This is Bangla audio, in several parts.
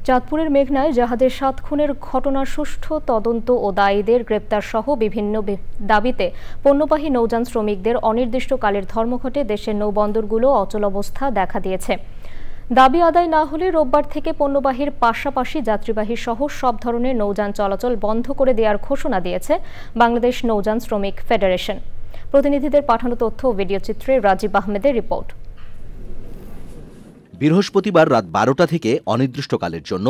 চাঁদপুরের মেঘনায় জাহাজের ৭ খুনের ঘটনার সুষ্ঠু তদন্ত ও দায়ীদের গ্রেপ্তার সহ বিভিন্ন দাবিতে পণ্যবাহী নৌযান শ্রমিকদের অনির্দিষ্টকালের ধর্মঘটে দেশের নৌবন্দরগুলো অচলাবস্থা দেখা দিয়েছে। দাবি আদায় না হলে রোববার থেকে পণ্যবাহীর পাশাপাশি যাত্রীবাহী সহ সব ধরনের নৌযান চলাচল বন্ধ করে দেওয়ার ঘোষণা দিয়েছে বাংলাদেশ নৌযান শ্রমিক ফেডারেশন। প্রতিনিধিদের পাঠানো তথ্য ও ভিডিও চিত্রে রাজীব আহমেদের রিপোর্ট। বৃহস্পতিবার রাত 12টা থেকে অনির্দিষ্টকালের জন্য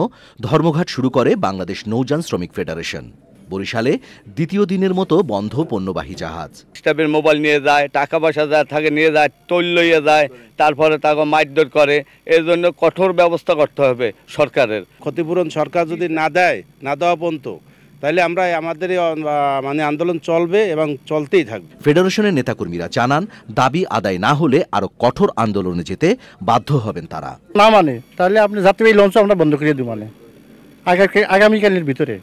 ধর্মঘট শুরু করে বাংলাদেশ নৌযান শ্রমিক ফেডারেশন। বরিশালে দ্বিতীয় দিনের মতো বন্ধ পণ্যবাহী জাহাজ। স্টাফের মোবাইল নিয়ে যায়, টাকা পয়সা থাকে নিয়ে যায়, তৈল লইয়ে যায়, তারপরে তাকে মারধর করে। এর জন্য কঠোর ব্যবস্থা করতে হবে সরকারের। ক্ষতিপূরণ সরকার যদি না দেয়, না দেওয়া পর্যন্ত, তাহলে আমরা আমাদের আন্দোলন চলবে এবং চলতেই থাকবে। ফেডারেশনের নেতাকর্মীরা জানান, দাবি আদায় না হলে আরো কঠোর আন্দোলনে যেতে বাধ্য হবেন তারা। না মানে তাহলে আপনি যাত্রীবাহী লঞ্চ আমরা বন্ধ করে দিব, মানে আগামীকালের ভিতরে।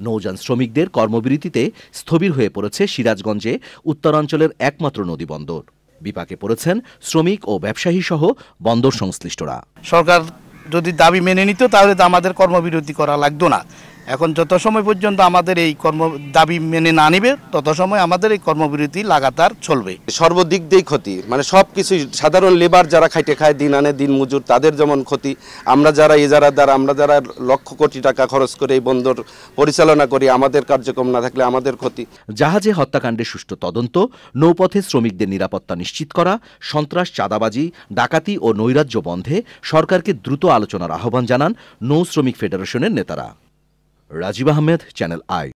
নৌযান শ্রমিকদের কর্মবিরতিতে স্থবির হয়ে পড়েছে সিরাজগঞ্জে উত্তরাঞ্চলের একমাত্র নদী বন্দর। বিপাকে পড়েছেন শ্রমিক ও ব্যবসায়ী সহ বন্দর সংশ্লিষ্টরা। সরকার যদি দাবি মেনে নিত তাহলে তো আমাদের কর্মবিরতি করা লাগতো না। এখন যত সময় পর্যন্ত আমাদের এই দাবি মেনে না নিবে তত সময় আমাদের এই কর্মবিরতি লাগাতার চলবে। সর্বদিক দিয়েই ক্ষতি, মানে সবকিছু সাধারণ লেবার যারা খাইতে খায়, দিন আনে দিন মজুর, তাদের যেমন ক্ষতি, আমরা যারা ইজারাদার, আমরা যারা লক্ষ কোটি টাকা খরচ করে এই বন্দর পরিচালনা করি, আমাদের কার্যক্রম না থাকলে আমাদের ক্ষতি। জাহাজে হত্যাকাণ্ডের সুষ্ঠু তদন্ত, নৌপথে শ্রমিকদের নিরাপত্তা নিশ্চিত করা, সন্ত্রাস, চাঁদাবাজি, ডাকাতি ও নৈরাজ্য বন্ধে সরকারকে দ্রুত আলোচনার আহ্বান জানান নৌ শ্রমিক ফেডারেশনের নেতারা। Rajib Ahmed, channel I.